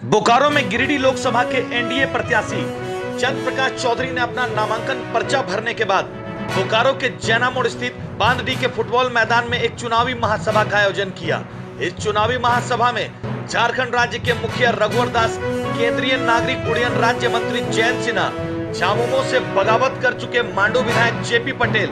बोकारो में गिरिडीह लोकसभा के एनडीए प्रत्याशी चंद्र प्रकाश चौधरी ने अपना नामांकन पर्चा भरने के बाद बोकारो के जैना मोड़ स्थित बांधडी के फुटबॉल मैदान में एक चुनावी महासभा का आयोजन किया। इस चुनावी महासभा में झारखंड राज्य के मुखिया रघुवर दास, केंद्रीय नागरिक उड्डयन राज्य मंत्री जयंत सिन्हा, झामुमो से बगावत कर चुके मांडू विधायक जेपी पटेल,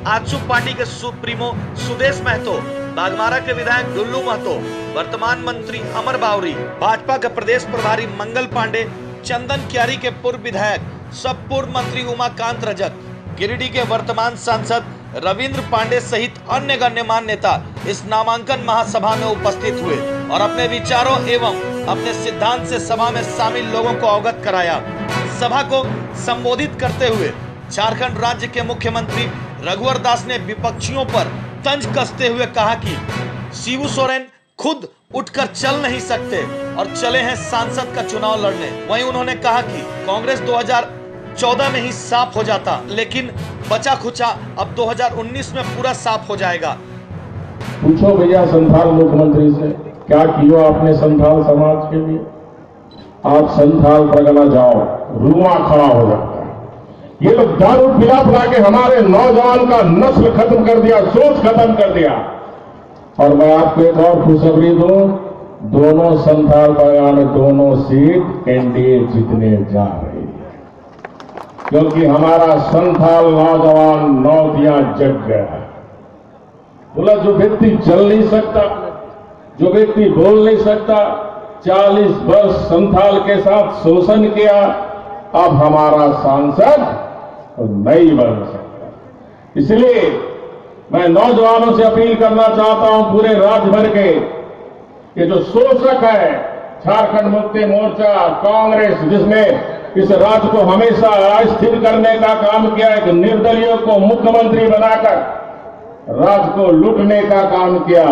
आजसू पार्टी के सुप्रीमो सुदेश महतो, बागमारा के विधायक डुल्लू महतो, वर्तमान मंत्री अमर बावरी, भाजपा के प्रदेश प्रभारी मंगल पांडे, चंदन क्यारी के पूर्व विधायक, सब पूर्व मंत्री उमाकांत रजक, गिरिडीह के वर्तमान सांसद रविंद्र पांडे सहित अन्य गण्यमान्य नेता इस नामांकन महासभा में उपस्थित हुए और अपने विचारों एवं अपने सिद्धांत से सभा में शामिल लोगों को अवगत कराया। सभा को संबोधित करते हुए झारखंड राज्य के मुख्यमंत्री रघुवर दास ने विपक्षियों पर तंज कसते हुए कहा कि शिबू सोरेन खुद उठकर चल नहीं सकते और चले हैं सांसद का चुनाव लड़ने। वहीं उन्होंने कहा कि कांग्रेस 2014 में ही साफ हो जाता, लेकिन बचा खुचा अब 2019 में पूरा साफ हो जाएगा। पूछो भैया संथाल मुख्यमंत्री से, क्या किया आपने संथाल समाज के लिए? आप संथाल परगना जाओ, रुआ खड़ा हो जाता है। ये लोग दारू पिला पिला के हमारे नौजवान का नस्ल खत्म कर दिया, सोच खत्म कर दिया। और मैं आपको एक और खुशखबरी दूं, दोनों संथाल परगना में दोनों सीट एनडीए जीतने जा रही है, क्योंकि हमारा संथाल नौजवान नौदियां जग गया है। बोला जो व्यक्ति चल नहीं सकता, जो व्यक्ति बोल नहीं सकता, 40 वर्ष संथाल के साथ शोषण किया, अब हमारा सांसद नहीं बन सकता। इसलिए मैं नौजवानों से अपील करना चाहता हूं, पूरे राज्य भर के ये जो शोषक है झारखंड मुक्ति मोर्चा, कांग्रेस, जिसने इस राज्य को हमेशा अस्थिर करने का काम किया, एक निर्दलियों को मुख्यमंत्री बनाकर राज्य को लूटने का काम किया,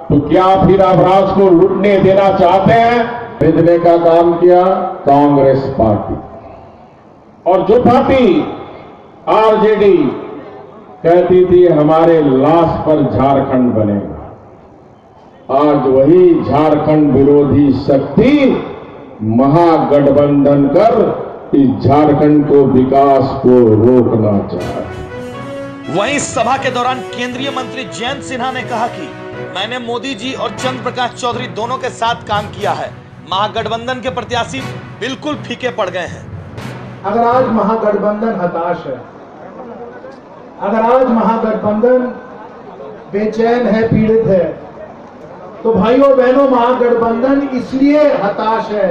तो क्या फिर आप राज्य को लूटने देना चाहते हैं? भेजने का काम किया कांग्रेस पार्टी। और जो पार्टी आरजेडी कहती थी हमारे लाश पर झारखंड बनेगा, आज वही झारखंड विरोधी शक्ति महागठबंधन कर इस झारखंड को विकास को रोकना चाहती है। वहीं सभा के दौरान केंद्रीय मंत्री जयंत सिन्हा ने कहा कि मैंने मोदी जी और चंद्र प्रकाश चौधरी दोनों के साथ काम किया है, महागठबंधन के प्रत्याशी बिल्कुल फीके पड़ गए हैं। अगर आज महागठबंधन हताश है, अगर आज महागठबंधन बेचैन है, पीड़ित है, तो भाइयों बहनों महागठबंधन इसलिए हताश है,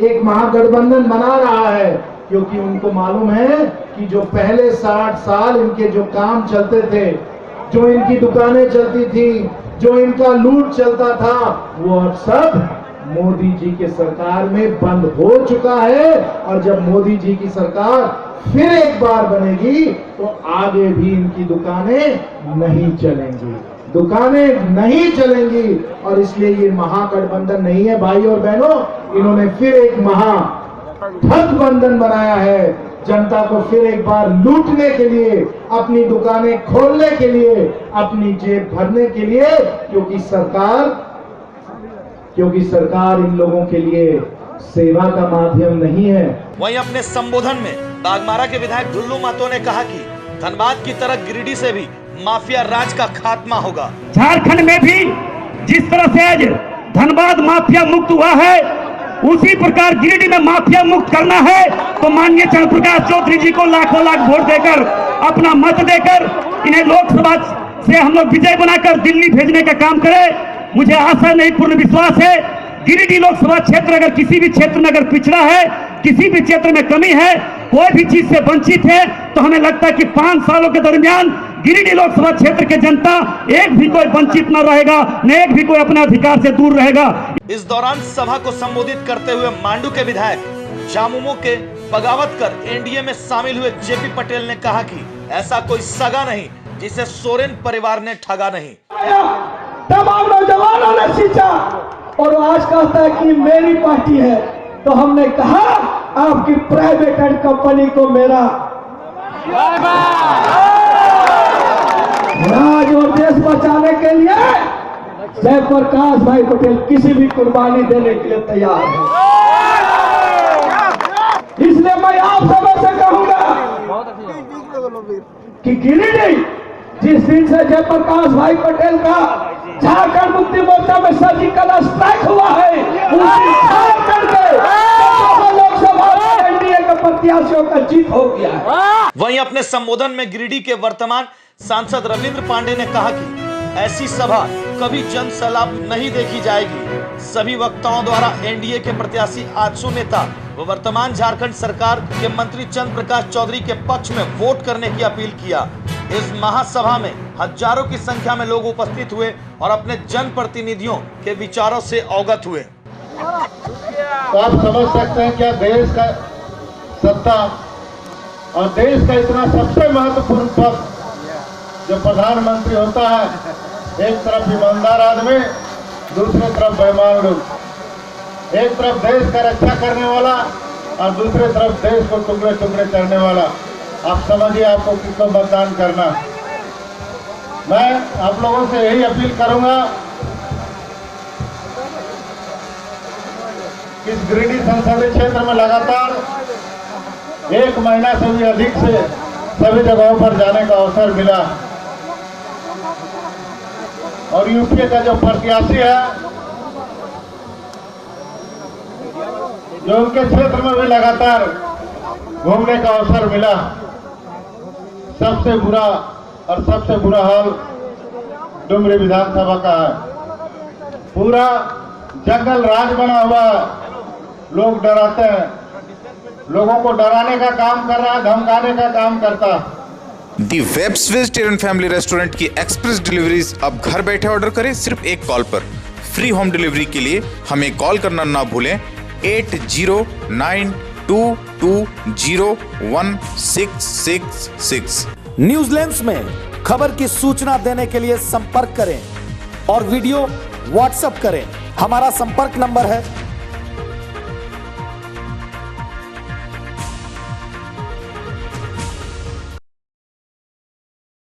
एक महागठबंधन बना रहा है क्योंकि उनको मालूम है कि जो पहले 60 साल इनके जो काम चलते थे, जो इनकी दुकानें चलती थी, जो इनका लूट चलता था, वो अब सब मोदी जी के सरकार में बंद हो चुका है। और जब मोदी जी की सरकार फिर एक बार बनेगी तो आगे भी इनकी दुकानें नहीं चलेंगी, दुकानें नहीं चलेंगी। और इसलिए ये महागठबंधन नहीं है भाई और बहनों, इन्होंने फिर एक महागठबंधन बनाया है, जनता को फिर एक बार लूटने के लिए, अपनी दुकानें खोलने के लिए, अपनी जेब भरने के लिए, क्योंकि सरकार इन लोगों के लिए सेवा का माध्यम नहीं है। वहीं अपने संबोधन में बागमारा के विधायक डुल्लू महतो ने कहा कि धनबाद की तरह गिरिडीह से भी माफिया राज का खात्मा होगा। झारखंड में भी जिस तरह से आज धनबाद माफिया मुक्त हुआ है, उसी प्रकार गिरिडीह में माफिया मुक्त करना है तो माननीय चंद्र प्रकाश चौधरी जी को लाखों लाख वोट देकर, अपना मत देकर इन्हें लोकसभा से हम लोग विजय बनाकर दिल्ली भेजने का काम करें। मुझे आशा नहीं, पूर्ण विश्वास है, गिरिडीह लोकसभा क्षेत्र अगर किसी भी क्षेत्र में अगर पिछड़ा है, किसी भी क्षेत्र में कमी है, कोई भी चीज से वंचित है, तो हमें लगता है कि 5 सालों के दरमियान गिरिडीह लोकसभा क्षेत्र के जनता एक भी कोई वंचित न रहेगा, न एक भी कोई अपने अधिकार से दूर रहेगा। इस दौरान सभा को संबोधित करते हुए मांडू के विधायक झामुमो के बगावत कर एनडीए में शामिल हुए जेपी पटेल ने कहा कि ऐसा कोई सगा नहीं जिसे सोरेन परिवार ने ठगा नहीं। तमाम नौजवानों ने सींचा और आज कहता है कि मेरी पार्टी है, तो हमने कहा आपकी प्राइवेट एंड कंपनी को मेरा राज और देश बचाने के लिए जयप्रकाश भाई पटेल किसी भी कुर्बानी देने के लिए तैयार है। कि गिरिडीह जिस दिन से जयप्रकाश भाई पटेल का झारखंड मुक्ति मोर्चा में सर्जिकल स्ट्राइक हुआ है, उसी झारखंड में लोकसभा में एनडीए के प्रत्याशियों का जीत हो गया है। वहीं अपने संबोधन में गिरिडीह के वर्तमान सांसद रविंद्र पांडे ने कहा कि ऐसी सभा कभी जन सैलाब नहीं देखी जाएगी। सभी वक्ताओं द्वारा एनडीए के प्रत्याशी आजसू नेता व वर्तमान झारखंड सरकार के मंत्री चंद्र प्रकाश चौधरी के पक्ष में वोट करने की अपील किया। इस महासभा में हजारों की संख्या में लोग उपस्थित हुए और अपने जनप्रतिनिधियों के विचारों से अवगत हुए। तो आप समझ सकते हैं क्या देश का सत्ता और देश का इतना सबसे महत्वपूर्ण पद जो प्रधानमंत्री होता है, एक तरफ ईमानदार आदमी, दूसरी तरफ बेईमान लोग, एक तरफ देश का रक्षा करने वाला और दूसरी तरफ देश को टुकड़े टुकड़े करने वाला। आप समझिए आपको किसको मतदान करना। मैं आप लोगों से यही अपील करूंगा कि इस गिरिडीह संसदीय क्षेत्र में लगातार 1 महीना से भी अधिक से सभी जगहों पर जाने का अवसर मिला और यूपीए का जो प्रत्याशी है, जो उनके क्षेत्र में भी लगातार घूमने का अवसर मिला, सबसे बुरा और सबसे बुरा हाल डुमरी विधानसभा का है। पूरा जंगल राज बना हुआ है, लोग डराते हैं, लोगों को डराने का काम कर रहा है, धमकाने का काम करता है। दी वेब्स वेजिटेरियन फैमिली रेस्टोरेंट की एक्सप्रेस डिलीवरीज अब घर बैठे ऑर्डर करें सिर्फ एक कॉल पर। फ्री होम डिलीवरी के लिए हमें कॉल करना ना भूलें 8092201666। न्यूजीलैंड में खबर की सूचना देने के लिए संपर्क करें और वीडियो व्हाट्सएप करें। हमारा संपर्क नंबर है